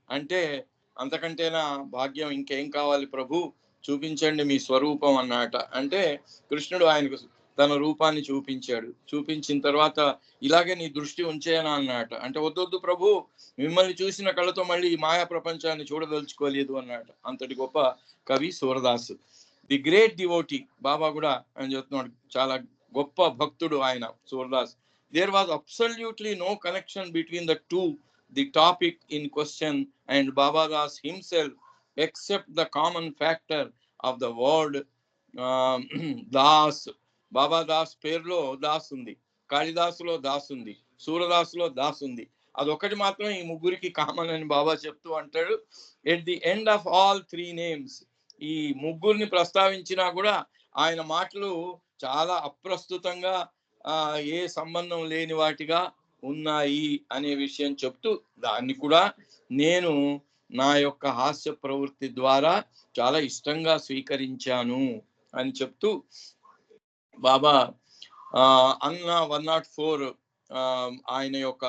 అంటే అంతకంటేనా భాగ్యం ఇంకేం కావాలి ప్రభు, చూపించండి మీ స్వరూపం అన్నమాట. అంటే కృష్ణుడు ఆయనకు తన రూపాన్ని చూపించాడు. చూపించిన తర్వాత ఇలాగే నీ దృష్టి ఉంచేయనా అన్నమాట. అంటే వద్దొద్దు ప్రభు, మిమ్మల్ని చూసిన కళ్ళతో మళ్ళీ ఈ మాయా ప్రపంచాన్ని చూడదలుచుకోలేదు అన్నమాట. అంతటి గొప్ప కవి Surdas, the great devotee. Baba కూడా ఆయన చెప్తున్నాడు, చాలా గొప్ప భక్తుడు ఆయన Surdas. There was absolutely no connection between the two, the topic in question and Baba Das himself, except the common factor of the word Das. బాబా దాస్ పేరులో దాస్ ఉంది, కాళిదాసులో దాస్ ఉంది, సూరదాసులో దాస్ ఉంది. అదొకటి మాత్రం ఈ ముగ్గురికి కామన్ అని బాబా చెప్తూ అంటాడు. At the end of all three names, ఈ ముగ్గురిని ప్రస్తావించినా కూడా ఆయన మాటలు చాలా అప్రస్తుతంగా, ఏ సంబంధం లేని వాటిగా ఉన్నాయి అనే విషయం చెప్తూ, దాన్ని కూడా నేను నా యొక్క హాస్య ప్రవృత్తి ద్వారా చాలా ఇష్టంగా స్వీకరించాను అని చెప్తూ బాబా అన్న 104 ఆయన యొక్క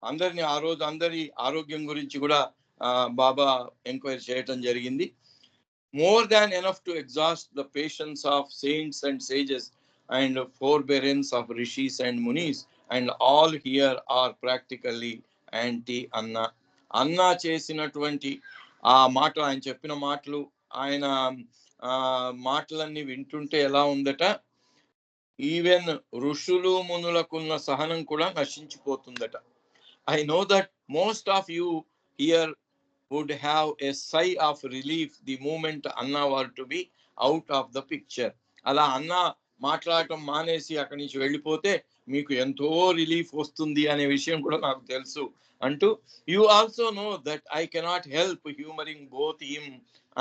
అందరిని ఆ రోజు అందరి ఆరోగ్యం గురించి కూడా బాబా ఎంక్వైరీ చేయటం జరిగింది. More than enough to exhaust the patience of saints and sages and forbearance of rishis and munis and all here are practically anti Anna. Anna చేసినటువంటి ఆ మాటలు, ఆయన చెప్పిన మాటలు, ఆయన మాటలన్నీ వింటుంటే ఎలా ఉందట, ఈవెన్ ఋషులు మునులకున్న సహనం కూడా నశించిపోతుందట. I know that most of you here would have a sigh of relief the moment Anna were to be out of the picture. అలా అన్న మాట్లాడటం మానేసి అక్కడి నుంచి వెళ్ళిపోతే మీకు ఎంతో రిలీఫ్ వస్తుంది అనే విషయం కూడా నాకు తెలుసు అంటూ, you also know that I cannot help హ్యూమరింగ్ both him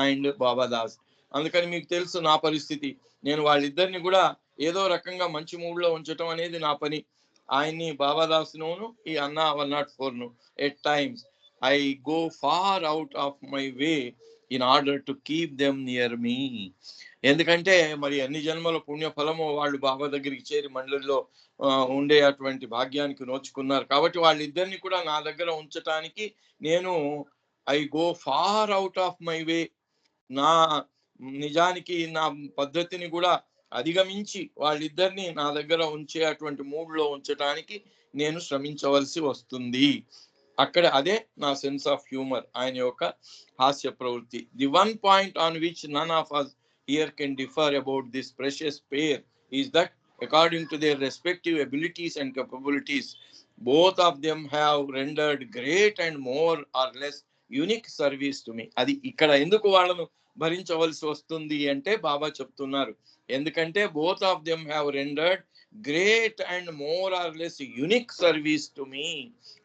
and Babadas. అందుకని మీకు తెలుసు నా పరిస్థితి, నేను వాళ్ళిద్దరిని కూడా ఏదో రకంగా మంచి మూడ్లో ఉంచటం అనేది నా పని. ఆయన్ని బాబాదాస్ను ఈ అన్న 104ను at times I go far out of my way in order to keep them near me. ఎందుకంటే మరి అన్ని జన్మల పుణ్యఫలము వాళ్ళు బాబా దగ్గరికి చేరి మండలిలో ఉండే అటువంటి భాగ్యానికి నోచుకున్నారు కాబట్టి వాళ్ళిద్దరిని కూడా నా దగ్గర ఉంచటానికి నేను I go far out of my way, నా నిజానికి నా పద్ధతిని కూడా అధిగమించి వాళ్ళిద్దరిని నా దగ్గర ఉంచే అటువంటి మూడ్లో ఉంచడానికి నేను శ్రమించవలసి వస్తుంది. అక్కడ అదే నా సెన్స్ ఆఫ్ హ్యూమర్, ఆయన యొక్క హాస్య ప్రవృత్తి. The one point on which none of us here can differ about this precious pair is that according to their respective abilities and capabilities, both of them have rendered great and more or less unique service to me. అది ఇక్కడ ఎందుకు వాళ్ళను భరించవలసి వస్తుంది అంటే బాబా చెప్తున్నారు, ఎందుకంటే both of them have rendered great and more or less unique service to me.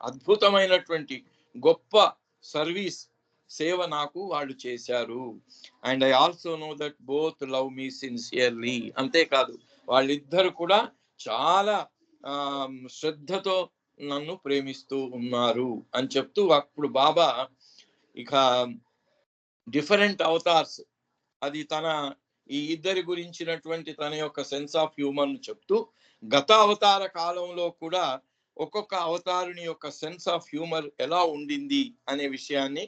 అద్భుతమైనటువంటి గొప్ప సర్వీస్, సేవ నాకు వాళ్ళు చేశారు. And I also know that both love me sincerely. అంతేకాదు వాళ్ళిద్దరు కూడా చాలా శ్రద్ధతో నన్ను ప్రేమిస్తూ ఉన్నారు అని చెప్తూ అప్పుడు బాబా ఇక డిఫరెంట్ అవతార్స్, అది తన ఈ ఇద్దరి గురించినటువంటి తన యొక్క సెన్స్ ఆఫ్ హ్యూమర్ చెప్తూ గత అవతార కాలంలో కూడా ఒక్కొక్క అవతారుని యొక్క సెన్స్ ఆఫ్ హ్యూమర్ ఎలా ఉండింది అనే విషయాన్ని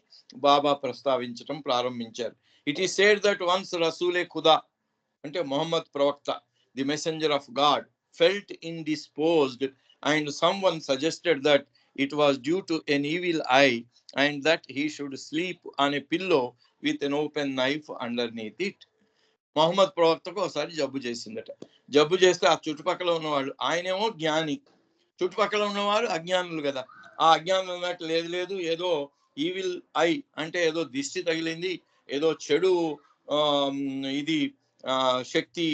బాబా ప్రస్తావించడం ప్రారంభించారు. It is said that once రసూలే ఖుదా అంటే మొహమ్మద్ ప్రవక్త, the messenger of God, felt indisposed and someone suggested that it was due to an evil eye and that he should sleep on a pillow with an open knife underneath it. Muhammad ప్రవక్తకు ఒకసారి జబ్బు చేసిందట. జబ్బు చేస్తే ఆ చుట్టుపక్కల ఉన్నవాళ్ళు, ఆయనేమో జ్ఞాని, చుట్టుపక్కల ఉన్నవారు అజ్ఞానులు కదా, ఆ అజ్ఞానం అన్నట్టు లేదు లేదు ఏదో ఈవిల్ ఐ అంటే ఏదో దిష్టి తగిలింది, ఏదో చెడు ఇది శక్తి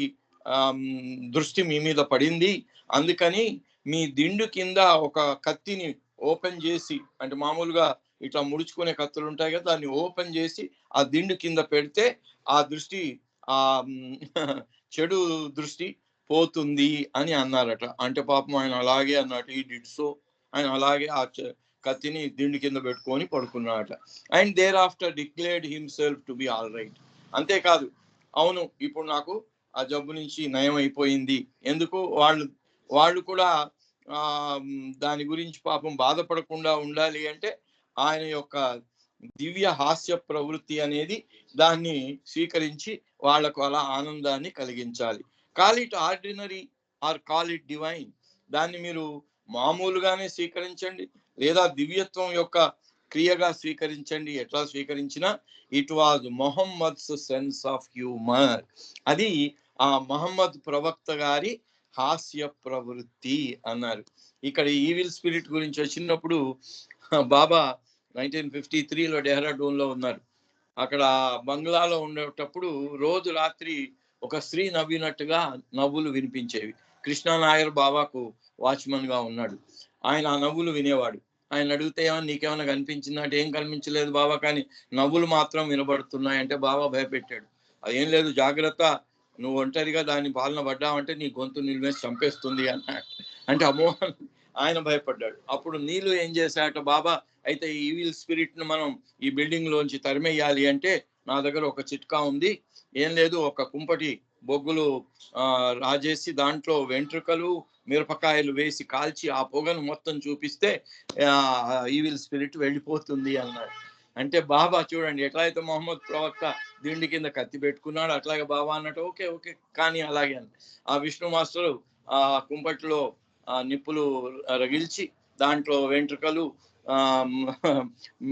దృష్టి మీ మీద పడింది, అందుకని మీ దిండు కింద ఒక కత్తిని ఓపెన్ చేసి, అంటే మామూలుగా ఇట్లా ముడుచుకునే కత్తులు ఉంటాయి కదా, దాన్ని ఓపెన్ చేసి ఆ దిండు కింద పెడితే ఆ దృష్టి, ఆ చెడు దృష్టి పోతుంది అని అన్నారట. అంటే పాపం ఆయన అలాగే అన్నట్టు, ఈ డిడ్ సో, ఆయన అలాగే ఆ కత్తిని దిండు కింద పెట్టుకొని పడుకున్నాడట. And thereafter declared himself to be all right. అంతేకాదు, అవును ఇప్పుడు నాకు ఆ జబ్బు నుంచి నయం అయిపోయింది, ఎందుకు వాళ్ళు కూడా దాని గురించి పాపం బాధపడకుండా ఉండాలి అంటే ఆయన యొక్క దివ్య హాస్య ప్రవృత్తి అనేది దాన్ని స్వీకరించి వాళ్లకు అలా ఆనందాన్ని కలిగించాలి. Call it ordinary or call it divine. దాన్ని మీరు మామూలుగానే స్వీకరించండి, లేదా దివ్యత్వం యొక్క క్రియగా స్వీకరించండి. ఎట్లా స్వీకరించినా it was Muhammad's sense of humour. అది ఆ మహమ్మద్ ప్రవక్త గారి హాస్య ప్రవృత్తి అన్నారు. ఇక్కడ ఈవిల్ స్పిరిట్ గురించి వచ్చినప్పుడు బాబా 1953లో డెహ్రాడూన్లో ఉన్నారు. అక్కడ బంగ్లాలో ఉండేటప్పుడు రోజు రాత్రి ఒక స్త్రీ నవ్వినట్టుగా నవ్వులు వినిపించేవి. కృష్ణా నాయర్ బాబాకు వాచ్మన్ గా ఉన్నాడు. ఆయన ఆ నవ్వులు వినేవాడు. ఆయన అడిగితే ఏమన్నా నీకేమైనా కనిపించిందా అంటే, ఏం కనిపించలేదు బాబా, కానీ నవ్వులు మాత్రం వినబడుతున్నాయి అంటే బాబా భయపెట్టాడు. అదేం లేదు, జాగ్రత్త, నువ్వు ఒంటరిగా దాని పాలన పడ్డావంటే నీ గొంతు నిలిమేసి చంపేస్తుంది అన్నాడు. అంటే అమ్మో ఆయన భయపడ్డాడు. అప్పుడు నీళ్ళు ఏం చేశాట బాబా, అయితే ఈ ఈవిల్ స్పిరిట్ ను మనం ఈ బిల్డింగ్ లోంచి తరిమేయాలి అంటే నా దగ్గర ఒక చిట్కా ఉంది. ఏం లేదు, ఒక కుంపటి బొగ్గులు రాజేసి దాంట్లో వెంట్రుకలు మిరపకాయలు వేసి కాల్చి ఆ పొగను మొత్తం చూపిస్తే ఈవిల్ స్పిరిట్ వెళ్ళిపోతుంది అన్నాడు. అంటే బాబా చూడండి ఎట్లయితే మొహమ్మద్ ప్రవక్త దిండి కింద కత్తి పెట్టుకున్నాడు, అట్లాగే బాబా అన్నట్టు ఓకే ఓకే కానీ అలాగే అని ఆ విష్ణు మాస్టరు ఆ కుంపటిలో నిప్పులు రగిల్చి దాంట్లో వెంట్రుకలు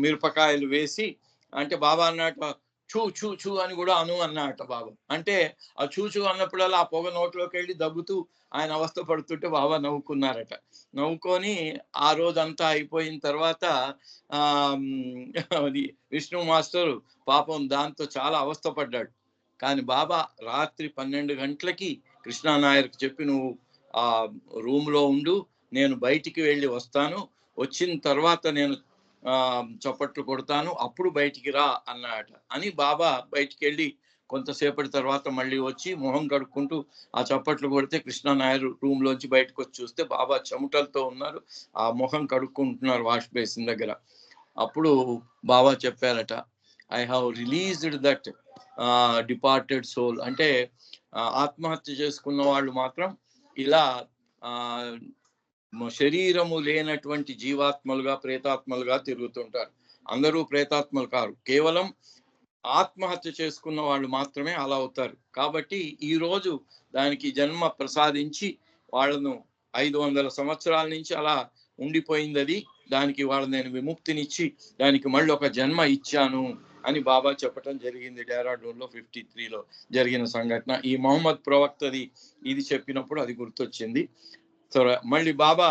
మిరపకాయలు వేసి, అంటే బాబా అన్నట్టు చూ చూ చూ అని కూడా అన్నట్ట బాబా. అంటే ఆ చూచూ అన్నప్పుడల్లా ఆ పొగ నోట్లోకి వెళ్ళి దగ్గుతూ ఆయన అవస్థ పడుతుంటే బాబా నవ్వుకున్నారట. నవ్వుకొని ఆ రోజంతా అయిపోయిన తర్వాత విష్ణు మాస్టర్ పాపం దాంతో చాలా అవస్థ పడ్డాడు. కానీ బాబా రాత్రి 12 గంటలకి కృష్ణా నాయర్కి చెప్పి, నువ్వు ఆ రూమ్లో ఉండు, నేను బయటికి వెళ్ళి వస్తాను, వచ్చిన తర్వాత నేను చప్పట్లు కొడతాను, అప్పుడు బయటికి రా అన్నట అని బాబా బయటికి వెళ్ళి కొంతసేపటి తర్వాత మళ్ళీ వచ్చి మొహం కడుక్కుంటూ ఆ చప్పట్లు కొడితే కృష్ణా నాయర్ రూమ్ లోంచి బయటకు వచ్చి చూస్తే బాబా చెమటలతో ఉన్నారు, ఆ మొహం కడుక్కుంటున్నారు వాష్ బేసిన్ దగ్గర. అప్పుడు బాబా చెప్పారట, I have released that departed soul. అంటే ఆత్మహత్య చేసుకున్న వాళ్ళు మాత్రం ఇలా శరీరము లేనటువంటి జీవాత్మలుగా ప్రేతాత్మలుగా తిరుగుతుంటారు. అందరూ ప్రేతాత్మలు కారు, కేవలం ఆత్మహత్య చేసుకున్న వాళ్ళు మాత్రమే అలా అవుతారు. కాబట్టి ఈ రోజు దానికి జన్మ ప్రసాదించి వాళ్ళను 500 సంవత్సరాల నుంచి అలా ఉండిపోయింది, అది దానికి వాళ్ళు నేను విముక్తినిచ్చి దానికి మళ్ళీ ఒక జన్మ ఇచ్చాను అని బాబా చెప్పడం జరిగింది. డెహ్రాడూన్లో 53లో జరిగిన సంఘటన. ఈ మొహమ్మద్ ప్రవక్తది ఇది చెప్పినప్పుడు అది గుర్తొచ్చింది. సో మళ్ళీ బాబా,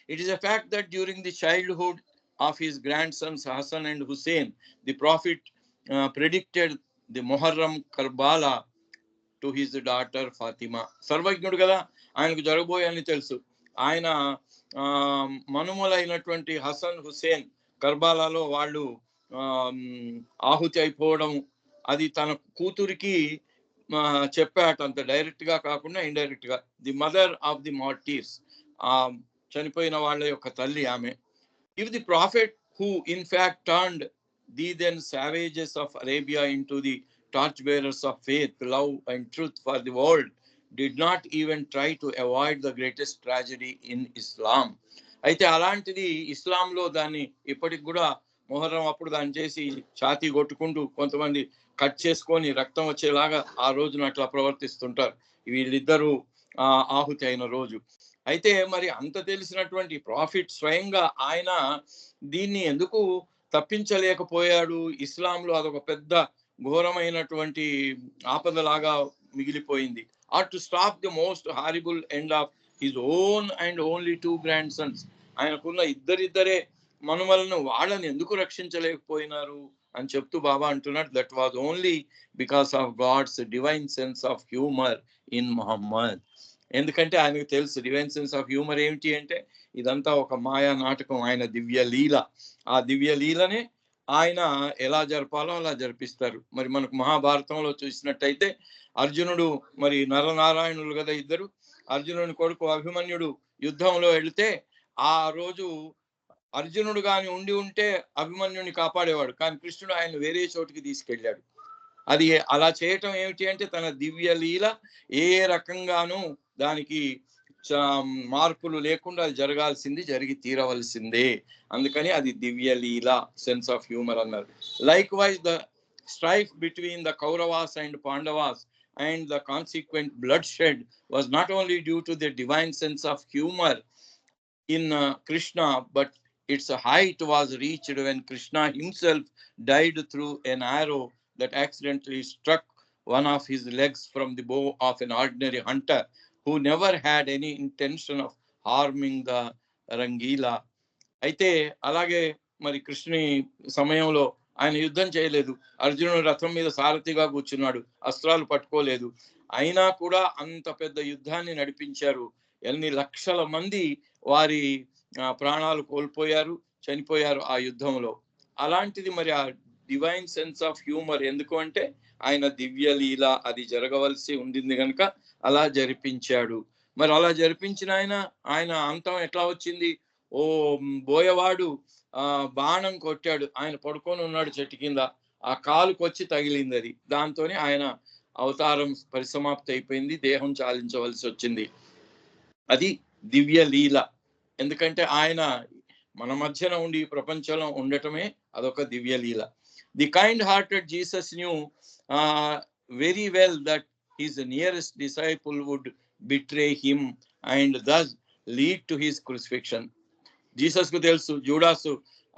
it is a fact that during the childhood of his grandsons Hassan and Hussein, the prophet predicted the Muharram Karbala to his daughter Fatima. సర్వజ్ఞుడు కదా, ఆయనకు జరగబోయని తెలుసు. ఆయన మనుమలైనటువంటి హసన్ హుసేన్ కర్బాలాలో వాళ్ళు ఆహుతి అయిపోవడం, అది తన కూతురికి చెప్పాట, అంత డైరెక్ట్ గా కాకుండా ఇండైరెక్ట్ గా. The mother of the martyrs, చనిపోయిన వాళ్ళ యొక్క తల్లి ఆమె. If the prophet who in fact turned the then savages of Arabia into the torch bearers of faith, love and truth for the world, did not even try to avoid the greatest tragedy in Islam. అయితే అలాంటిది ఇస్లాంలో దాన్ని ఇప్పటికి కూడా మొహర్రం అప్పుడు దాన్ని చేసి ఛాతీ కొట్టుకుంటూ కొంతమంది కట్ చేసుకొని రక్తం వచ్చేలాగా ఆ రోజున అట్లా ప్రవర్తిస్తుంటారు, వీళ్ళిద్దరూ ఆహుతి అయిన రోజు. అయితే మరి అంత తెలిసినటువంటి ప్రాఫిట్ స్వయంగా ఆయన దీన్ని ఎందుకు తప్పించలేకపోయాడు? ఇస్లాంలో అదొక పెద్ద ఘోరమైనటువంటి ఆపదలాగా మిగిలిపోయింది. Or to stop the most horrible end of his own and only 2 grandsons. ఆయనకున్న ఇద్దరే మనుమలను వాళ్ళని ఎందుకు రక్షించలేకపోయినారు అని చెప్తూ బాబా అంటున్నాడు, that was only because of God's divine sense of humour in Mohammed. ఎందుకంటే ఆయనకు తెలుసు డివైన్ సెన్స్ ఆఫ్ హ్యూమర్ ఏమిటి అంటే, ఇదంతా ఒక మాయా నాటకం, ఆయన దివ్య లీల. ఆ దివ్య లీలనే ఆయన ఎలా జరపాలో అలా జరిపిస్తారు. మరి మనకు మహాభారతంలో చూసినట్టయితే అర్జునుడు, మరి నరనారాయణులు కదా ఇద్దరు, అర్జునుని కొడుకు అభిమన్యుడు యుద్ధంలో వెళితే ఆ రోజు అర్జునుడు గాని ఉండి ఉంటే అభిమన్యుని కాపాడేవాడు, కానీ కృష్ణుడు ఆయన వేరే చోటికి తీసుకెళ్ళాడు. అది అలా చేయటం ఏమిటి అంటే తన దివ్య లీల ఏ రకంగానూ దానికి మార్పులు లేకుండా అది జరగాల్సింది జరిగి తీరవలసిందే. అందుకని అది దివ్య లీల, సెన్స్ ఆఫ్ హ్యూమర్ అన్నారు. Like wise the strife between the Kauravas and Pandavas and the consequent bloodshed was not only due to the divine sense of humor in Krishna, but its height was reached when Krishna himself died through an arrow that accidentally struck one of his legs from the bow of an ordinary hunter who never had any intention of harming the Rangila. అయితే అలాగే మరి కృష్ణుని సమయంలో ఆయన యుద్ధం చేయలేదు. అర్జునుడు రథం మీద సారథిగా కూర్చున్నాడు, అస్త్రాలు పట్టుకోలేదు. అయినా కూడా అంత పెద్ద యుద్ధాన్ని నడిపించారు. ఎన్ని లక్షల మంది వారి ప్రాణాలు కోల్పోయారు, చనిపోయారు ఆ యుద్ధంలో. అలాంటిది మరి ఆ డివైన్ సెన్స్ ఆఫ్ హ్యూమర్ ఎందుకు అంటే ఆయన దివ్య లీల, అది జరగవలసి ఉండింది కనుక అలా జరిపించాడు. మరి అలా జరిపించిన ఆయన అంతం ఎట్లా వచ్చింది? ఓ బోయవాడు బాణం కొట్టాడు, ఆయన పడుకొని ఉన్నాడు చెట్టు కింద, ఆ కాలుకు వచ్చి తగిలింది అది. దాంతోనే ఆయన అవతారం పరిసమాప్తి అయిపోయింది, దేహం చాలించవలసి వచ్చింది. అది దివ్య లీల. ఎందుకంటే ఆయన మన మధ్యన ఉండి ప్రపంచంలో ఉండటమే అదొక దివ్య లీల. The kind hearted Jesus knew very well that his nearest disciple would betray him and thus lead to his crucifixion. Jesus కు తెలుసు జూడాసు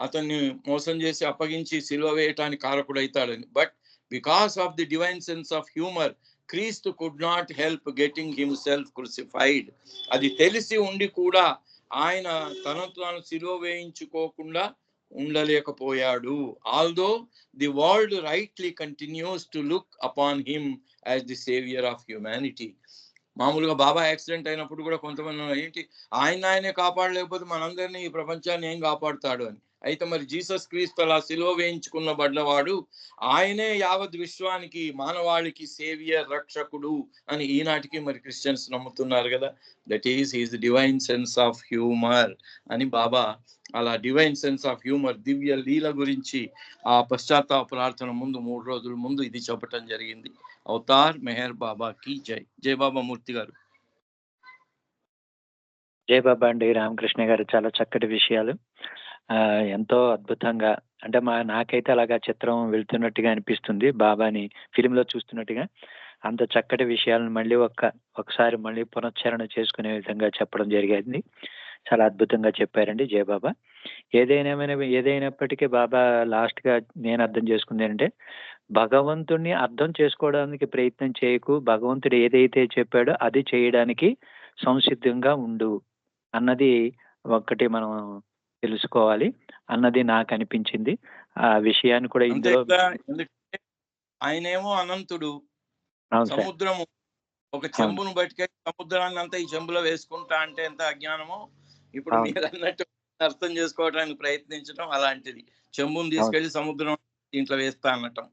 అతన్ని మోసం చేసి అప్పగించి సిలువ వేయటానికి కారకుడైతాడని. But because of the divine sense of humour, క్రీస్తు could not help getting himself crucified. అది తెలిసి ఉండి కూడా ఆయన తనను తాను సిలువ వేయించుకోకుండా ఉండలేకపోయాడు. Although the world rightly continues to look upon him as the saviour of humanity. మామూలుగా బాబా యాక్సిడెంట్ అయినప్పుడు కూడా కొంతమంది ఏంటి, ఆయనే కాపాడలేకపోతే మనందరినీ ఈ ప్రపంచాన్ని ఏం కాపాడుతాడు అని. అయితే మరి జీసస్ క్రీస్తు అలా సిలువ వేయించుకున్న బడ్డవాడు, ఆయనే యావత్ విశ్వానికి మానవాళికి సేవియర్, రక్షకుడు అని ఈనాటికి మరి క్రిస్టియన్స్ నమ్ముతున్నారు కదా. That is his divine sense of humour అని బాబా అలా డివైన్ సెన్స్ ఆఫ్ హ్యూమర్, దివ్య లీల గురించి ఆ పశ్చాత్తాప ప్రార్థన ముందు 3 రోజుల ముందు ఇది చెప్పటం జరిగింది. అవతార్ మెహర్ బాబా కి జై. జై బాబా మూర్తి గారు. జై బాబా అండి. రామకృష్ణ గారు చాలా చక్కటి విషయాలు, ఎంతో అద్భుతంగా, అంటే నాకైతే అలాగా చిత్రం వెళ్తున్నట్టుగా అనిపిస్తుంది, బాబాని ఫిలింలో చూస్తున్నట్టుగా. అంత చక్కటి విషయాలను మళ్ళీ ఒకసారి మళ్ళీ పునశ్చరణ చేసుకునే విధంగా చెప్పడం జరిగింది. చాలా అద్భుతంగా చెప్పారండి. జయ బాబా. ఏదైనప్పటికీ బాబా లాస్ట్ గా నేను అర్థం చేసుకుంది ఏంటంటే, భగవంతుణ్ణి అర్థం చేసుకోవడానికి ప్రయత్నం చేయకు, భగవంతుడు ఏదైతే చెప్పాడో అది చేయడానికి సంసిద్ధంగా ఉండు అన్నది ఒక్కటి మనం తెలుసుకోవాలి అన్నది నాకు అనిపించింది. ఆ విషయాన్ని కూడా ఇందులో ఆయనేమో అనంతుడు, సముద్రము ఒక చెంబును బట్టుకెళ్ళి సముద్రాన్ని అంతా ఈ చెంబులో వేసుకుంటా అంటే ఎంత అజ్ఞానమో. ఇప్పుడు మీరు అన్నట్టు అర్థం చేసుకోవడానికి ప్రయత్నించడం అలాంటిది. చెంబును తీసుకెళ్లి సముద్రం దీంట్లో వేస్తా అనటం.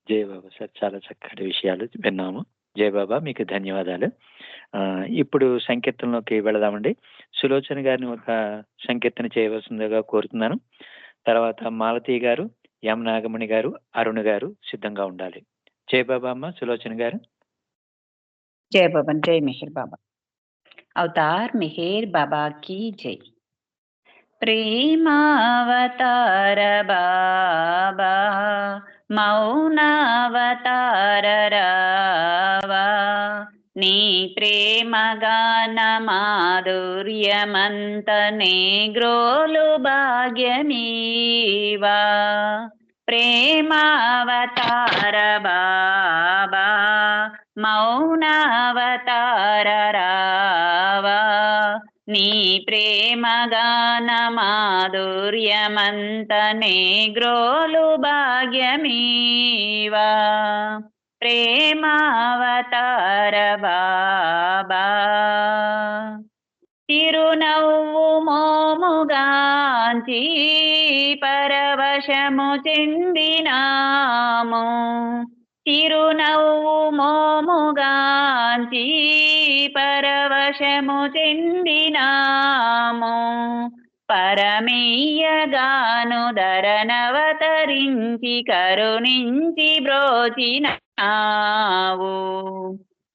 జయ బాబా సార్, చాలా చక్కటి విషయాలు విన్నాము. జయ బాబా, మీకు ధన్యవాదాలు. ఇప్పుడు సంకీర్తనలోకి వెళదామండి. సులోచన గారిని ఒక సంకీర్తన చేయవలసిందిగా కోరుతున్నాను. తర్వాత మాలతి గారు, ఎం నాగమణి గారు, అరుణ్ గారు సిద్ధంగా ఉండాలి. జయ బాబా అమ్మ. సులోచన గారు. జయ బాబా. జై మెహర్ బాబా. అవతార్ మెహర్ బాబా की जय. ప్రేమావతార బాబా, మౌనావతార రావా, నీ ప్రేమ గాన మాధుర్యమంతనే గ్రోలు భాగ్యమీవా. ప్రేమావతార బాబా, మౌనావతార రావా, నీ ప్రేమ గాన మాధుర్యమంతనే గ్రోలు భాగ్యమీవా. ప్రేమావతార బాబా, చిరునవ్వు మోముగాంచి పరవశము చెందినాము. చిరునవ్వు మోముగాంచి పరవశము చెందినాము. పరమేయగాను ధరనవతరించి కరుణించి బ్రోచినావు.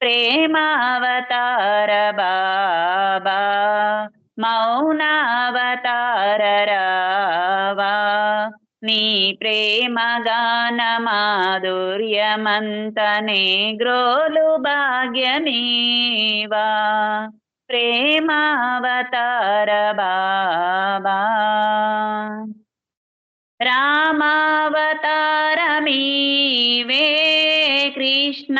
ప్రేమావతార బాబా మౌనావతార రావా నీ ప్రేమ గాన మాధుర్యమంతనే గ్రోలు భాగ్యమీవా ప్రేమావతార బాబా రామావతారమీవే కృష్ణావతారమీవే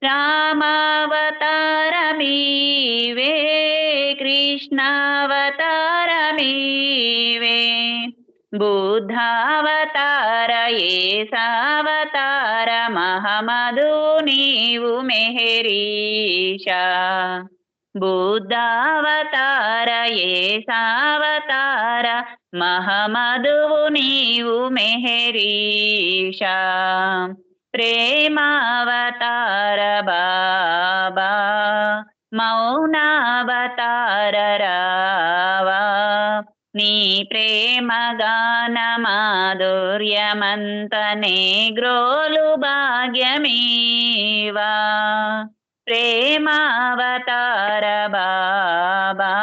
రామావతారమీవే కృష్ణావతారమీవే బుద్ధావతార యేసావతార మహమదు నీవు మెహరీషా బుద్ధావతార యేసావతార మహమదువు నీవు మెహరీషా ప్రేమావతార బాబా మౌనావతార రావా నీ ప్రేమ గాన మాధుర్యమంతనే గ్రోలు భాగ్యమీవా ప్రేమావతార బాబా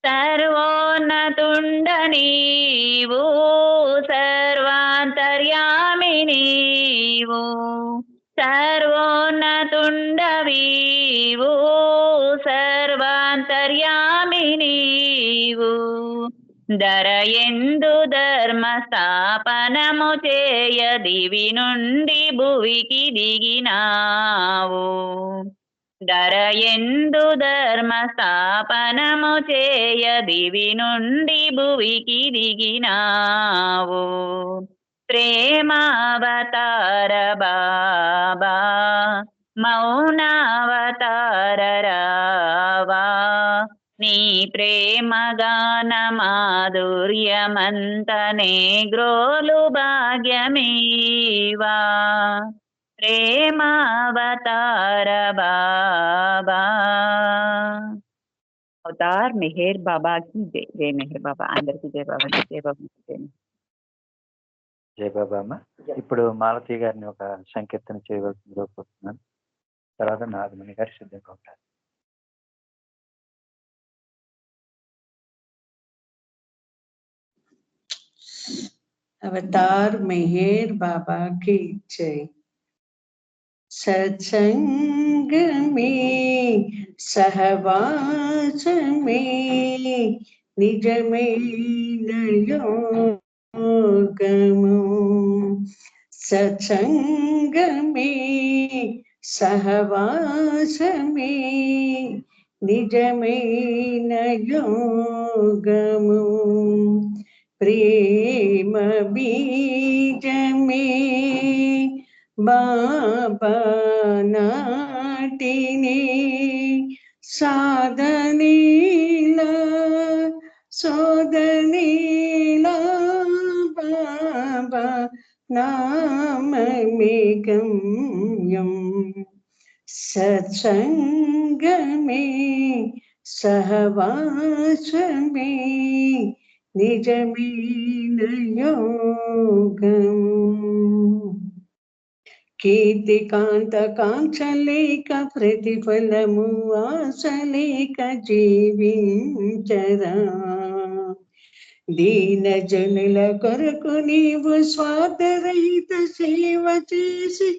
సర్వోన్నతుండ నీవు సర్వాంతర్యామి నీవు సర్వోన్నతుండవీవు సర్వాంతర్యామి నీవు ధరయందు ధర్మ స్థాపనము చేయ దివి నుండి భువికి దిగినావు ధరయందు ధర్మ స్థాపనము చేయ దివి నుండి భువికి దిగినావు ప్రేమావతార బాబా మౌనావతార రావా నీ ప్రేమ గాన మాధుర్యమంతనే గ్రోలు భాగ్యమీవా ప్రేమావతార బాబా అవతార్ మెహర్ బాబా కి జై. జై మెహర్ బాబా. అందరికి జై బాబా. జై బాబా. జై బాబా అమ్మ. ఇప్పుడు మాలతి గారిని ఒక సంకీర్తన చేయవలసిందిగా కోరుతున్నాను. తర్వాత నాగమణి గారు సిద్ధంగా ఉంటారు. अवतार मेहर बाबा की जय। सत्संग में सहवास में निज में योगमो सत्संग में सहवास में निज में योगमो प्रेम बीज में बाबा नाटिने साधनीला सोदनीला बाबा नाम में गम्यम सत्संग में सहवास में निज में योगम కీర్తికాంత కాంక్షలేక ప్రతిఫలము ఆశలేక జీవించరా దీన జనుల కొరకు నీవు స్వార్థరహిత సేవ చేసి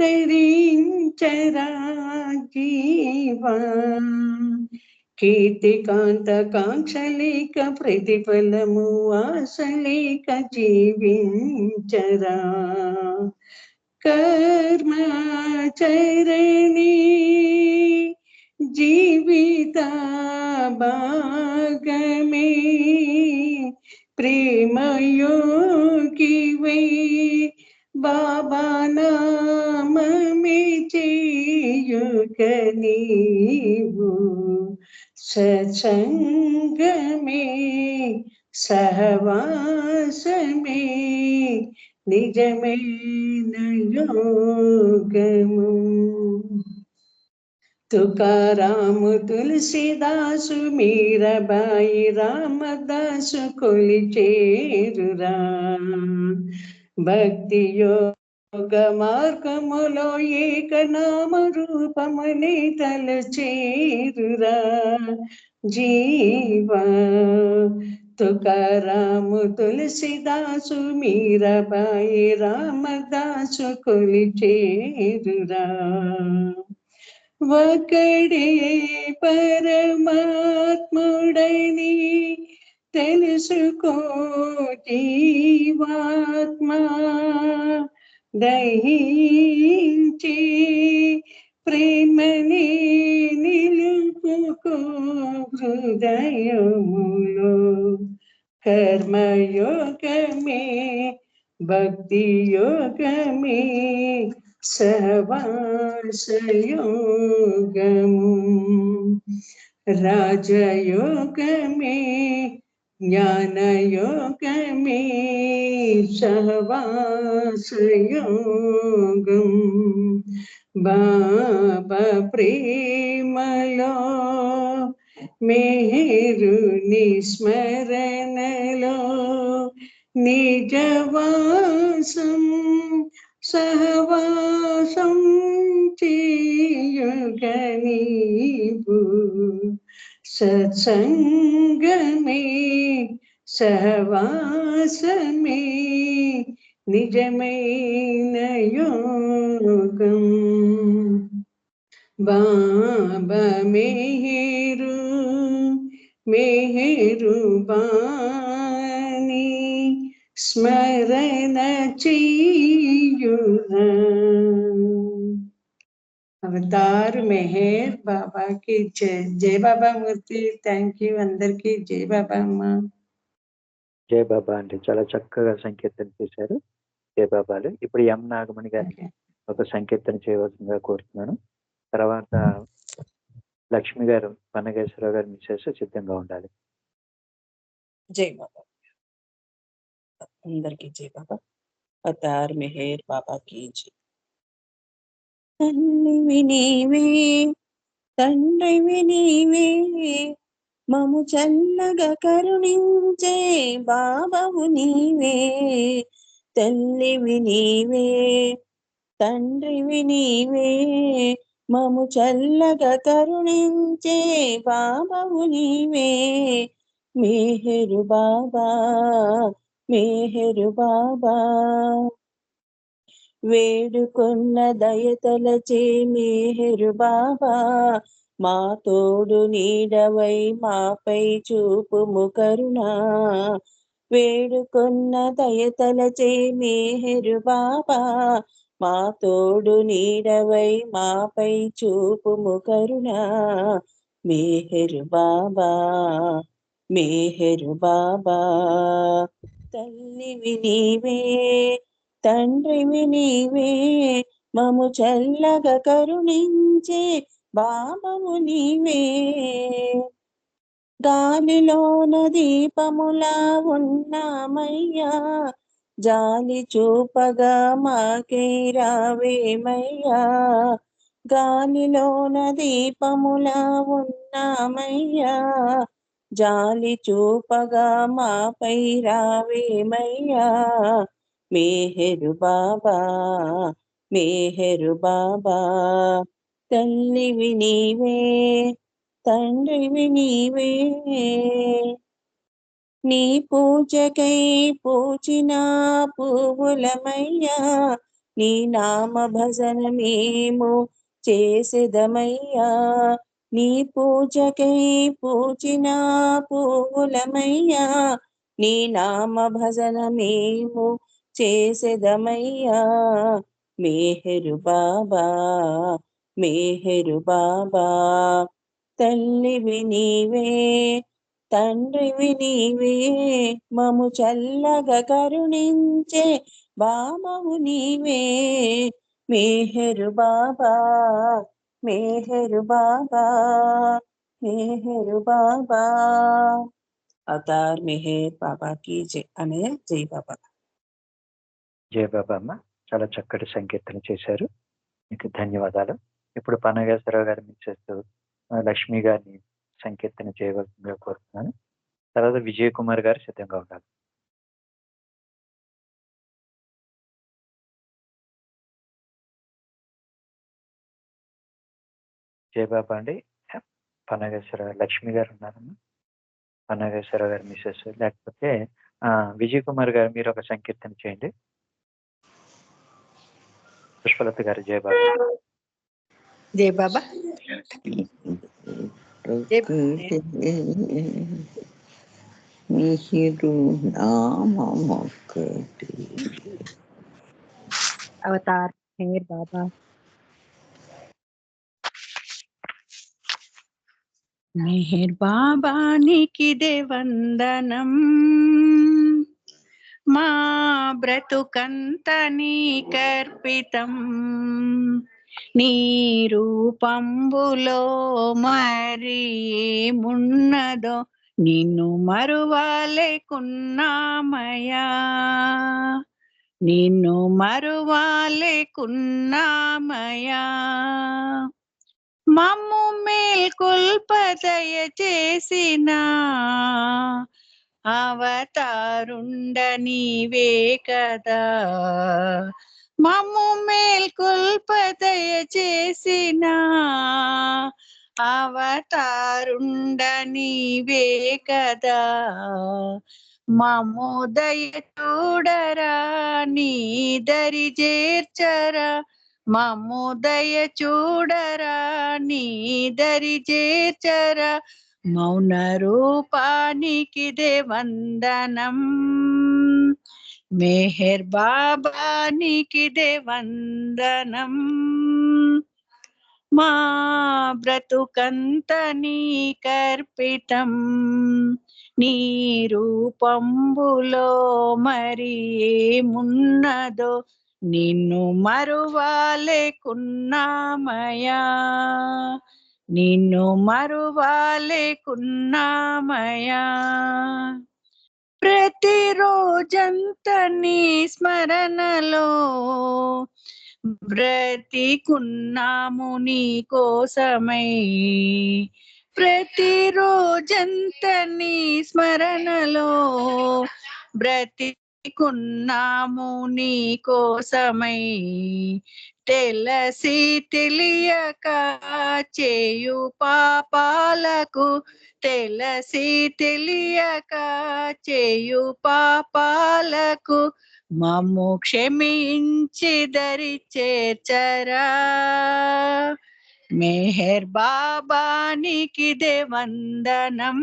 తరించరా జీవా కీర్తికాంత కాంక్షలేక ప్రతిఫలము ఆశలేక జీవించరా कर्मचरणी जीवित भागमे प्रेम योगी वे बाबा नाम में चेयुकनीवु सत्संग में सहवास में निजमेन योगमु तुकाराम तुलसीदासु मीराबाई रामदासु कोलिचेरुरा భక్తి యోగ మార్గములో ఏకనామ రూపముని తలచేరురా జీవా. తుకారాము తులసిదాసు మీరాబాయి రామదాసు కొలిచేరురా. ఒకడే పరమాత్ముడని తెలుసుకో జీవాత్మా. దహించి ప్రేమని నిలుపుకో హృదయములో. కర్మయోగమే భక్తి యోగమే సహవాసయోగము. రాజయోగమే జ్ఞానయోగమే సహవాసయోగం. బాబా ప్రేమలో మేరుని స్మరణలో నిజవాసం సహవాసం చేయుగనీవు. సత్సంగమే సహవాసమే నిజమైన యోగం. బాబా మేరు మేరు బాని స్మరణ చేయురా. అవతార్ మెహర్ బాబా కి జై. జై బాబా మూర్తి. థ్యాంక్ యూ అందరికి. జై బాబా అమ్మ. జై బాబా అండి, చాలా చక్కగా సంకీర్తన చేశారు. జై బాబాలు. ఇప్పుడు ఎం నాగమణి గారిని ఒక సంకీర్తన చేయవలసిందిగా కోరుతున్నాను. తర్వాత లక్ష్మి గారు, పన్నగేశ్వరరావు గారు మిస్సెస్ సిద్ధంగా ఉండాలి. జై బాబా. అందరికీ జై బాబా. అవతార్ మెహర్ బాబా की జై. తల్లివి నీవే తండ్రివి నీవే మము చల్లగా కరుణించే బాబావు నీవే. తల్లివి నీవే తండ్రివి నీవే మము చల్లగా కరుణించే బాబావు నీవే. మేహరు బాబా మేహరు బాబా. వేడుకొన్న దయతలచే మేహరు బాబా. మా తోడు నీడవై మాపై చూపుము కరుణా. వేడుకొన్న దయతలచే మేహరు బాబా. మా తోడు నీడవై మాపై చూపుము కరుణా. మేహరు బాబా మేహరు బాబా. తల్లివి నీవే తండ్రివి నీవే మము చల్లగా కరుణించే బాబవు నీవే. గాలిలోన దీపములా ఉన్నామయ్యా జాలి చూపగా మాకై రావేమయ్యా. గాలిలోన దీపములా ఉన్నామయ్యా జాలి చూపగా మాపై రావేమయ్యా. మేహరు బాబా మేహరు బాబా. తల్లివి నీవే తండ్రివి నీవే. నీ పూజకై పూచిన పువ్వులమయ్యా. నీ నామ భజన మేము చేసేదమయ్యా. నీ పూజకై పూచిన పువ్వులమయ్యా. నీ నామ భజన మేము చేసేదమయ్యా. మేహరు బాబా మేహరు బాబా. తల్లివి నీవే తండ్రివి నీవే మము చల్లగా కరుణించే బాబవు నీవే. మేహరు బాబా మేహరు బాబా మేహరు బాబా. అవతార్ మెహర్ బాబా की జై. అనే జై బాబా. జై బాబా అమ్మ, చాలా చక్కటి సంకీర్తన చేశారు. మీకు ధన్యవాదాలు. ఇప్పుడు పన్నగేశ్వరరావు గారి మిస్సెస్ లక్ష్మి గారిని సంకీర్తన చేయవలసిందిగా కోరుతున్నాను. తర్వాత విజయ్ కుమార్ గారు సిద్ధంగా ఉండాలి. జయబాబా అండి. పన్నగేశ్వరరావు లక్ష్మి గారు ఉన్నారమ్మా. పన్నగేశ్వరరావు గారు మిస్సెస్. లేకపోతే విజయ్ కుమార్ గారు మీరు ఒక సంకీర్తన చేయండి. పుష్పలత గారు జయబాబా. జై బాబా. మిహిరు నామమొక్కటి. అవతార్ మెహర్ బాబా. మెహర్ బాబా నీకిదే వందనం, మా బ్రతుకంత నీకర్పితం. నీ రూపంబులో మరి ఏమున్నదో నిన్ను మరువలేకున్నామయ్యా, నిన్ను మరువలేకున్నామయ్యా. మమ్ము మేల్కొల్ప దయచేసిన అవతారుండ నీవే కదా. మమ్ము మేల్కొల్ప దయచేసిన అవతారుండ నీవే కదా. మమ్ము దయ చూడరా నీ దరి చేర్చరా, మమ్ము దయ చూడరా నీ దరి చేర్చరా. మౌన రూపానికిదే వందనం, మెహర్ బాబా నీకిదే వందనం. మా బ్రతుకంత నీకర్పితం. నీ రూపంబులో మరి ఏమున్నదో నిన్ను మరువలేకున్నామయ్యా, నిన్ను మరువలేకున్నామయ్యా. ప్రతిరోజంత నీ స్మరణలో బ్రతికున్నాము నీ కోసమై. ప్రతిరోజంత నీ స్మరణలో బ్రతికున్నాము నీ కోసమై. తెలిసి తెలియక చేయు పాపాలకు, తెలిసి తెలియక చేయు పాపాలకు మమ్ము క్షమించి దరి చేర్చరా. మెహర్ బాబా నీకిదే వందనం,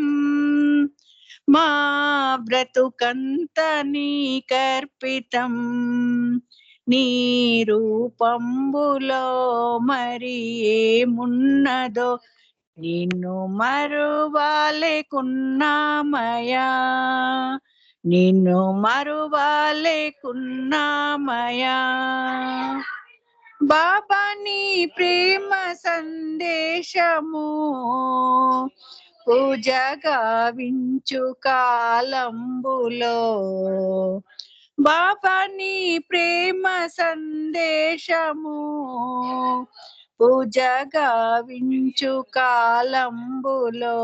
మా బ్రతుకంత నీకర్పితం. నీ రూపంబులో మరి ఏమున్నదో నిన్ను మరువలేకున్నామయ్యా, నిన్ను మరువలేకున్నామయ్యా. బాబా నీ ప్రేమ సందేశము పూజగా వించు కాలంబులో. బాబా నీ ప్రేమ సందేశము పూజగా వించు కాలంబులో.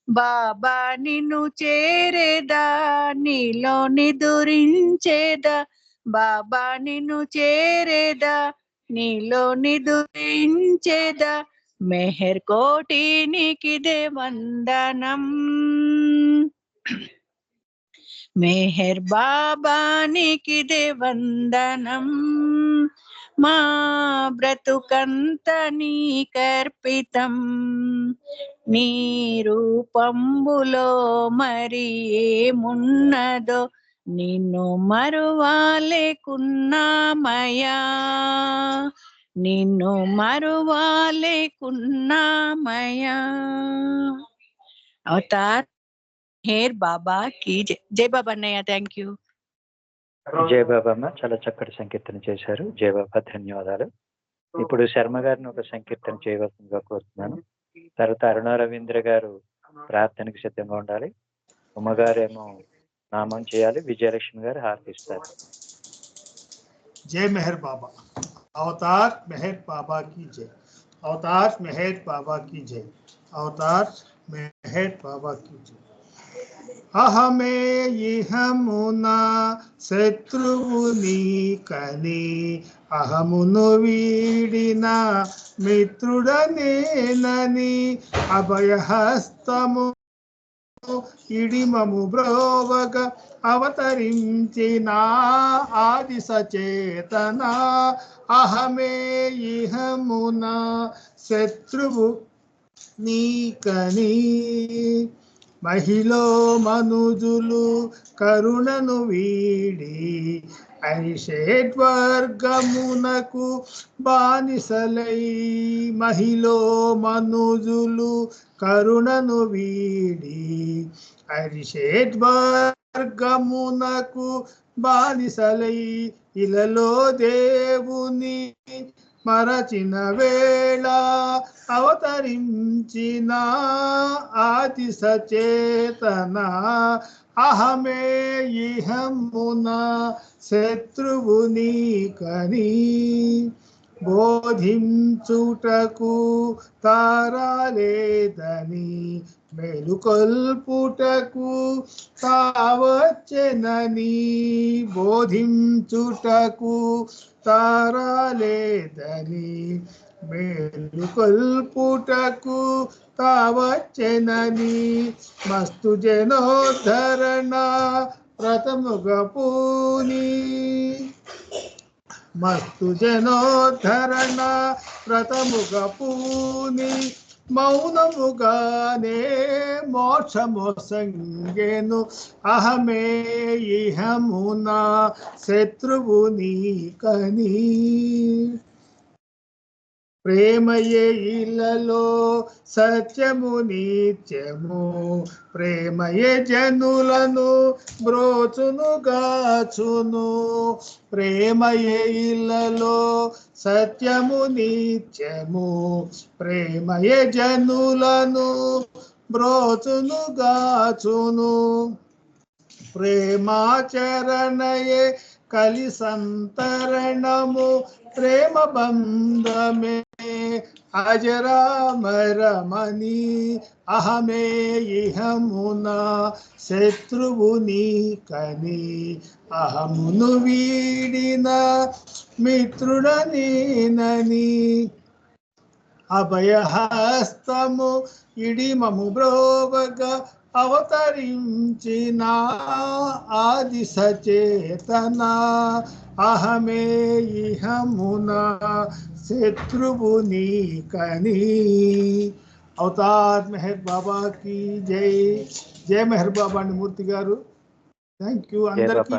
బాబా నిన్ను చేరేదా నీలో నిదురించేదా, బాబా నిన్ను చేరేదా నీలో నిదురించేదా. మెహర్ కోటి నీకిదే వందనం, మెహర్ బాబా నీకిదే వందనం. మా బ్రతుకంత నీకర్పితం. నీ రూపంబులో మరి ఏమున్నదో నిన్ను మరువలేకున్నామయ్యా, నిన్ను మరువలేకున్నామయ్యా. అవతార్ మెహర్ బాబా కి జై. జై బాబా అన్నయ్య. Thank you. జయబాబా అమ్మ చాలా చక్కటి సంకీర్తన చేశారు. జయబాబా ధన్యవాదాలు. ఇప్పుడు శర్మ గారిని ఒక సంకీర్తన చేయవలసిందిగా కోరుతున్నాను. తర్వాత అరుణ రవీంద్ర గారు ప్రార్థనకి సిద్ధంగా ఉండాలి. ఉమ్మగారేమో నామం చేయాలి. విజయలక్ష్మి గారు హారతిస్తారు. जय मेहर बाबा. अवतार मेहर बाबा की जय. अवतार मेहर बाबा की जय. अवतार मेहर बाबा की जय. అహమే ఇహమునా శత్రువు నీకని అహమును వీడిన మిత్రుడనేనని అభయహస్తము ఇడిమము బ్రోవగ అవతరించిన ఆది సచేతన అహమే ఇహమునా శత్రువు నీకని మహిళ మనుజులు కరుణను వీడి అరిషేడ్వర్గమునకు బానిసలై మహిళ మనుజులు కరుణను వీడి అరిషేడ్వర్గమునకు బానిసలై ఇలలో దేవుని మరచిన వేళ అవతరించిన ఆది సచేతన అహమే ఇహమునా శత్రువు నీకని బోధించుటకు తారాలేదని మేలుకొల్పుటకు తావచ్చెనని బోధించుటకు తారాలేదని మేలుకొల్పుటకు తావచ్చెనని మస్తు జనోద్ధరణ వ్రతముగ పూని మస్తు జనోద్ధరణ వ్రతముగ పూని మౌనముగానే మోక్షము సంగెను అహమే ఇహమునా శత్రువు నీకని ప్రేమయే ఇలలో సత్యము నిత్యము ప్రేమయే జనులను బ్రోచును గాచును ప్రేమయే ఇలలో సత్యము నిత్యము ప్రేమయే జనులను బ్రోచును గాచును ప్రేమాచరణయే కలి సంతరణము ప్రేమ బంధమే అజరామరమణి అహమే ఇహమునా శత్రువు నీకని అహమును వీడిన మిత్రుడనేనని అభయహస్తము ఇడిమము బ్రోవగా అవతరించిన ఆది సచేతన అహమే ఇహమునా శత్రువు నీకని అవతార్ మెహర్ బాబా కి జై. జై మెహర్ బాబా అండి మూర్తి గారు. థ్యాంక్ యూ అందరికీ.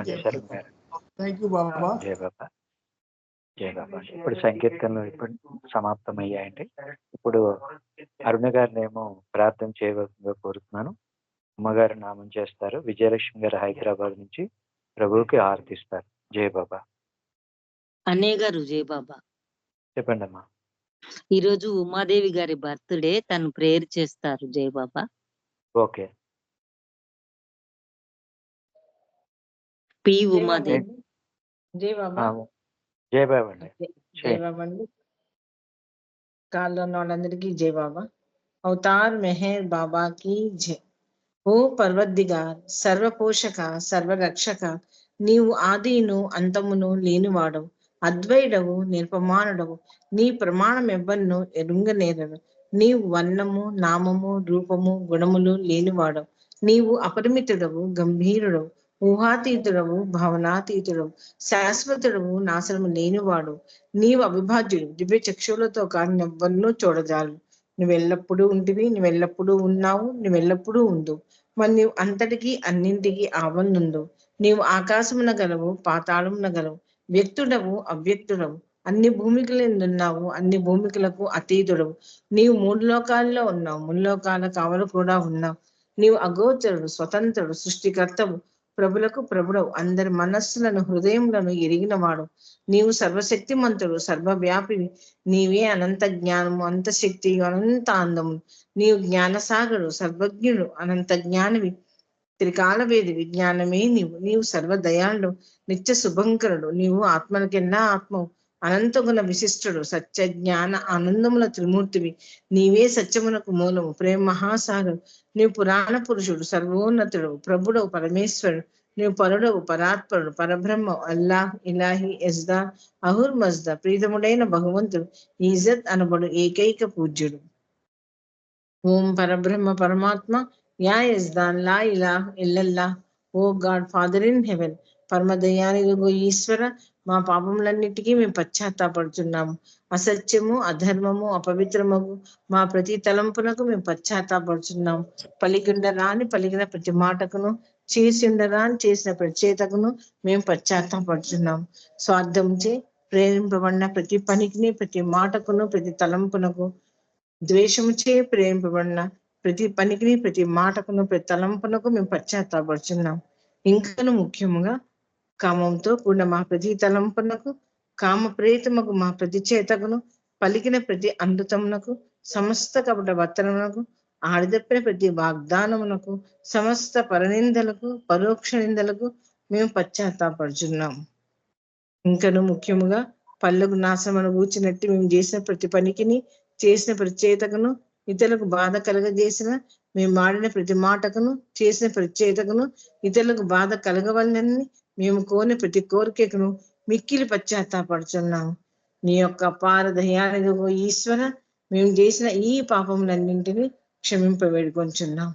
థ్యాంక్ యూ బాబా. జై బాబా. జై బాబా. ఇప్పుడు సంకీర్తనలు ఇప్పుడు సమాప్తమయ్యాయండి. ఇప్పుడు అరుణ గారిని ఏమో ప్రార్థన చేయవలసిందిగా కోరుతున్నాను. అమ్మగారు నామం చేస్తారు. విజయలక్ష్మి గారు హైదరాబాద్ నుంచి ప్రభువుకి ఆరతిస్తారు. జై బాబా. అన్నయ్య గారు జై బాబా. చెప్పండి అమ్మా. ఈరోజు ఉమాదేవి గారి బర్త్డే, తను ప్రేయర్ చేస్తారు. జై బాబా. ఓకే. పి ఉమాదేవి. జై బాబా. జై బాబా అండి. జై బాబా అండి. కాల్లో ఉన్న వాళ్ళందరికీ జై బాబా. అవతార్ మెహర్ బాబా కి జై. ఓ పర్వద్దిగార్, సర్వపోషక సర్వరక్షక, నీవు ఆదిను అంతమును లేనివాడవు, అద్వైడవు, నిరుపమానుడవు. నీ ప్రమాణం ఎవ్వన్నూ ఎరుంగనేరను. నీవు వర్ణము, నామము, రూపము, గుణములు లేనివాడవు. నీవు అపరిమితుడవు, గంభీరుడవు, ఊహాతీతుడవు, భావనాతీతుడవు, శాశ్వతుడవు, నాశనము లేనివాడు. నీవు అవిభాజ్యుడు. దివ్య చక్షువులతో కానీ ఎవ్వన్నూ చూడజాలు. నువ్వెల్లప్పుడూ ఉంటివి, నువ్వెల్లప్పుడూ ఉన్నావు, నువ్వెల్లప్పుడూ ఉండు. మరి నీవు అంతటికీ అన్నింటికి ఆవనుండు. నీవు ఆకాశమున గలవు, పాతాళమున గలవు, వ్యక్తుడవు, అవ్యక్తుడవు, అన్ని భూమికలందున్నావు, అన్ని భూమికలకు అతీతుడవు. నీవు 3 లోకాల్లో ఉన్నావు, ముల్లోకాల కావలు కూడా ఉన్నావు. నీవు అగోచరుడు, స్వతంత్రుడు, సృష్టికర్తవు, ప్రభులకు ప్రభుడవు, అందరి మనస్సులను హృదయములను ఎరిగినవాడు. నీవు సర్వశక్తిమంతుడు, సర్వవ్యాపివి. నీవే అనంత జ్ఞానము, అనంత శక్తి, అనంత అందము. నీవు జ్ఞానసాగరుడు, సర్వజ్ఞుడు, అనంత జ్ఞానివి, త్రికాల వేది విజ్ఞానమే నీవు. నీవు సర్వదయాళుడు, నిత్య శుభంకరుడు. నీవు ఆత్మలకెల్లా ఆత్మవు, అనంత గుణ విశిష్టుడు, సత్య జ్ఞాన ఆనందముల త్రిమూర్తివి. నీవే సత్యమునకు మూలము, ప్రేమ మహాసాగరు. నీవు పురాణ పురుషుడు, సర్వోన్నతుడు, ప్రభుడవు, పరమేశ్వరుడు. నీవు పరుడవు, పరాత్పరుడు, పరబ్రహ్మ, అల్లాహ్, ఇలాహి, యజ్దా, అహుర్ మజ్దా, ప్రీతముడైన భగవంతుడు, ఈజత్ అనబడు ఏకైక పూజ్యుడు. ఓం పరబ్రహ్మ పరమాత్మ, యా యజ్దాన్, లా ఇలాహ్ ఇల్లల్లాహ్, O God Father in heaven, పరమదయానిదిగో ఈశ్వర, మా పాపములన్నిటికీ మేము పశ్చాత్తాపడుతున్నాము. అసత్యము, అధర్మము, అపవిత్రమగు మా ప్రతి తలంపునకు మేము పశ్చాత్తాపడుతున్నాము. పలికిండరాని పలికిన ప్రతి మాటకును, చేసిండరాని చేసిన ప్రచేతకును మేము పశ్చాత్తాపడుతున్నాము. స్వార్థంచే ప్రేరింపబడిన ప్రతి పనికిని, ప్రతి మాటకును, ప్రతి తలంపునకు, ద్వేషముచే ప్రేరింపబడిన ప్రతి పనికిని, ప్రతి మాటకును, ప్రతి తలంపునకు మేము పశ్చాత్తాపడుచున్నాం. ఇంకను ముఖ్యముగా కామంతో కూడిన మా ప్రతి తలంపునకు, కామ ప్రేతముకు మా ప్రతి చేతకును, పలికిన ప్రతి అమృతమునకు, సమస్త కపట వర్తనమునకు, ఆడిదప్పిన ప్రతి వాగ్దానమునకు, సమస్త పరనిందలకు, పరోక్ష నిందలకు మేము పశ్చాత్తాపడుచున్నాం. ఇంకను ముఖ్యముగా పళ్ళకు నాశనమును కూర్చున్నట్టు మేము చేసిన ప్రతి పనికిని, చేసిన ప్రచేతకును, ఇతరులకు బాధ కలగజేసిన మేము మాడిన ప్రతి మాటకును, చేసిన ప్రచేతకును, ఇతరులకు బాధ కలగవలనని మేము కోరిన ప్రతి కోరికకును మిక్కిలి పశ్చాత్తాపడుచున్నాము. నీ యొక్క అపార దయానిదిగో ఈశ్వర, మేము చేసిన ఈ పాపములన్నింటినీ క్షమింపవేడుకొంచున్నాం.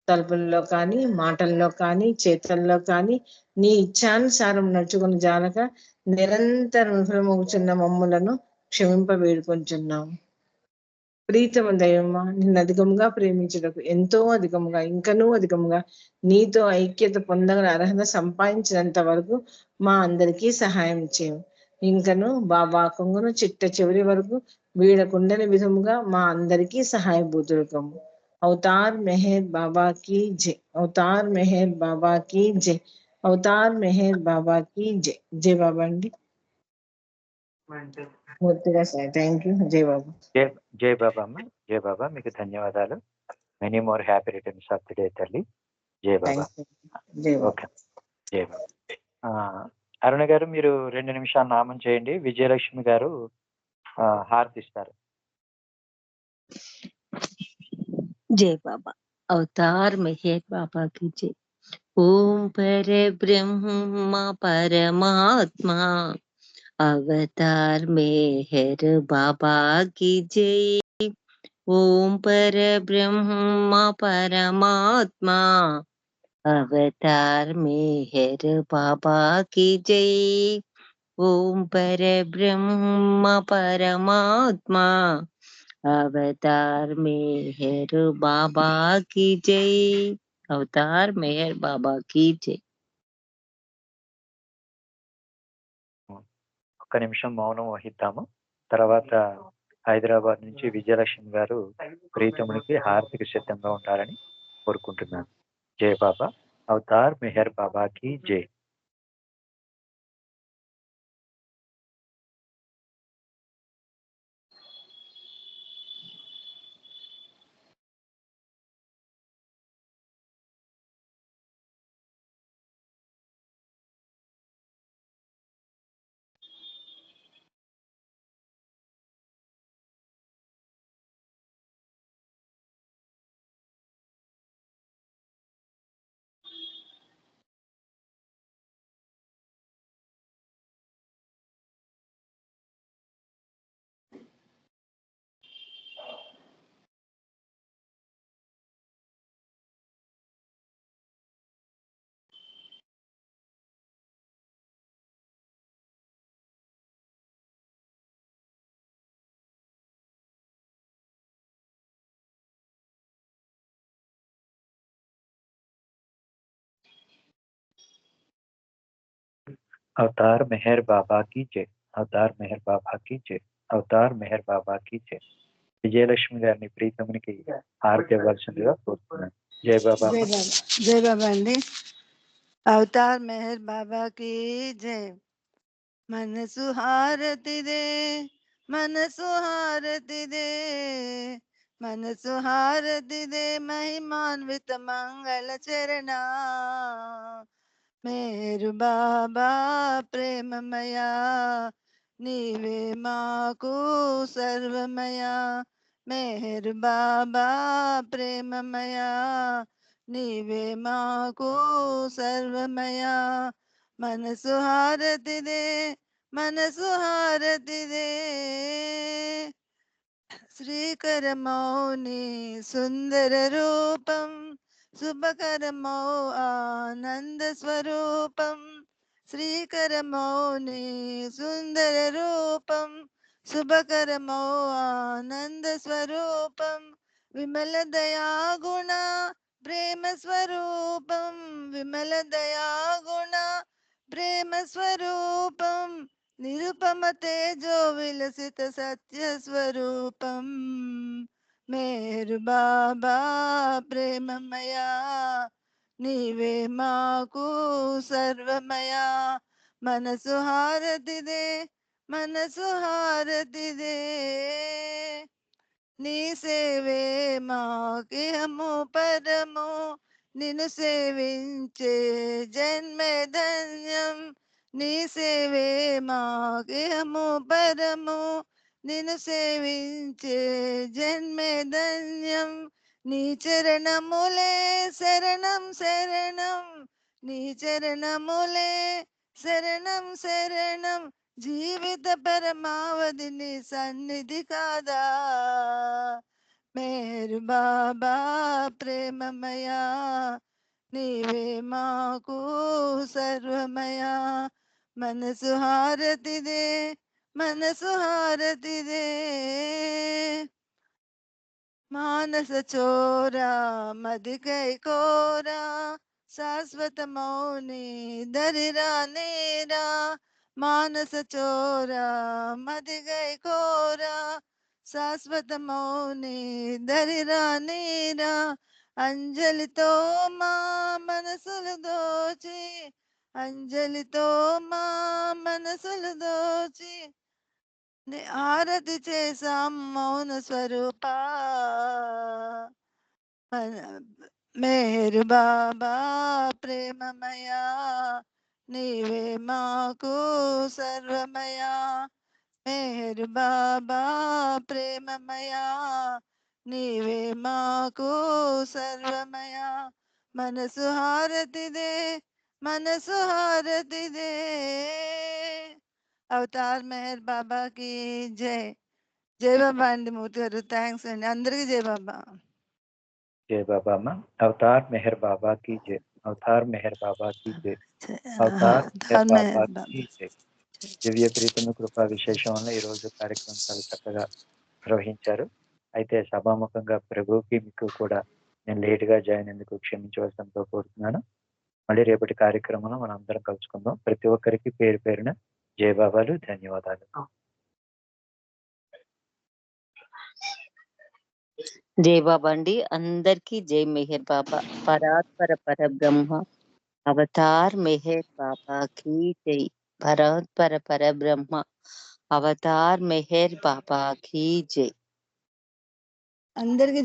తలుపుల్లో కానీ, మాటల్లో కానీ, చేతల్లో కానీ నీ ఇచ్ఛానుసారం నడుచుకుని జాలక నిరంతరం విఫలమవుతున్న మమ్ములను క్షమింపవేడుకొంచున్నాము. ప్రీతమ దైవమా, నిన్ను అధికముగా ప్రేమించుటకు, ఎంతో అధికముగా, ఇంకనూ అధికముగా నీతో ఐక్యత పొందగల అర్హత సంపాదించినంత వరకు మా అందరికీ సహాయం చేయము. ఇంకను బాబా కొంగును చిట్ట చివరి వరకు వీడకుండని విధముగా మా అందరికీ సహాయభూతులకము. అవతార్ మెహర్ బాబా కీ జై, అవతార్ మెహర్ బాబా కీ జై, అవతార్ మెహర్ బాబా కీ జై. జై బాబా అండి. పూర్తిగా సార్, థ్యాంక్ యూ. జై బాబా. జై బాబా అమ్మ, జై బాబా. మీకు ధన్యవాదాలు. Many more happy returns of the day తల్లి. జై బాబా. జై బాబా. ఓకే, జై బాబా. అరుణ గారు, మీరు 2 నిమిషాలు నామం చేయండి. విజయలక్ష్మి గారు హారతి ఇస్తారు. जय बाबा। अवतार मेहर बाबा की जय। ओम पर ब्रह्मा परमात्मा, अवतार मेहर बाबा की जय। ओम पर ब्रह्मा परमात्मा, अवतार मेहर बाबा की जय। ओम पर ब्रह्मा परमात्मा, अवतार मेहर बाबा की जय। अवतार मेहर बाबा की जय। ఒక్క నిమిషం మౌనం వహిద్దాము. తర్వాత హైదరాబాద్ నుంచి విజయలక్ష్మి గారు ప్రీతమునికి హారతికి సిద్ధంగా ఉంటారని కోరుకుంటున్నాను. జై బాబా. అవతార్ మెహర్ బాబా కి జై. అవతార్ మెహర్ బాబా की जय. అవతార్ మెహర్ బాబా की जय. అవతార్ మెహర్ బాబా की जय. విజయలక్ష్మి గారిని ప్రీతమునికి హారతి ఇవ్వాల్సిందిగా కోరుతున్నాను. జై బాబా. జై బాబా. జై బాబా అండి. అవతార్ మెహర్ బాబా की जय. మనసు హారతిదే, మనసు హారతిదే, మనసు హారతిదే, మహిమాన్విత మంగళ చరణ. మేరు బాబా ప్రేమమయా, నీవే మాకు సర్వమయా మెహర్ బాబా ప్రేమమయా నీవే మాకు సర్వమయా మనసు హారతిదే మనసు హారతిదే శ్రీకర మౌని సుందర రూపం శుభకరమౌ ఆనంద స్వరూపం శ్రీకర మౌని సుందర రూపం శుభకరమౌ ఆనంద స్వరూపం విమల దయాగుణ ప్రేమ స్వరూపం విమల దయాగుణ ప్రేమ స్వరూపం నిరుపమ తేజో విలసిత సత్య స్వరూపం మేరు బాబా ప్రేమమయా నీవే మాకు సర్వమయా మనసు హారతిదే మనసు హారతిదే నీ సేవే మాకిహము పరము నిన్ను సేవించే జన్మే ధన్యం నీ సేవే మాకిహము పరము నిన్ను సేవించే జన్మే ధన్యం నీ చరణములే శరణం శరణం నీ చరణములే శరణం శరణం జీవిత పరమావధి నీ సన్నిధి కాదా మేరు బాబా ప్రేమమయా నీవే మాకు సర్వమయా మనసు హారతిదే మనసు హారతిదే మానస చోరా మదికై కోరా శాశ్వత మౌని దరిరా నేరా మానస చోరా మదిగై కోరా శాశ్వత మౌని దరిరా నేరా అంజలితో మా మనసులు దోచి అంజలితో మా మనసులు దోచి ఆరతి చేసాం మౌన స్వరూప మేరు బాబా ప్రేమమయా నీవే మాకు సర్వమయా మేరు బాబా ప్రేమమయా నీవే మాకు సర్వమయా మనసు హారతిదే మనసు హారతిదే అవతార్ మెహర్ బాబాకి జై బాబా అండి మూర్తి గారు థ్యాంక్స్ అండి అందరికీ జై బాబా జై బాబా అమ్మ అవతార్ మెహర్ బాబా की जय అవతార్ మెహర్ బాబా की जय అవతార్ మెహర్ బాబా की जय దివ్య ప్రీతము కృపా విశేషం వల్ల ఈ రోజు కార్యక్రమం చాలా చక్కగా నిర్వహించారు అయితే సభాముఖంగా ప్రభుకి మీకు కూడా నేను లేట్ గా జాయిన్ ఎందుకు క్షమించవలసిందిగా కోరుతున్నాను మళ్ళీ రేపటి కార్యక్రమంలో మనం అందరం కలుసుకుందాం ప్రతి ఒక్కరికి పేరు పేరున జై బాబాలు ధన్యవాదాలు జై బాబా అండి అందరికీ జై మెహర్ బాబా పరాత్పర పరబ్రహ్మ అవతార్ మెహర్ బాబా की जय పరాత్పర పరబ్రహ్మ అవతార్ మెహర్ బాబా की जय అందరికీ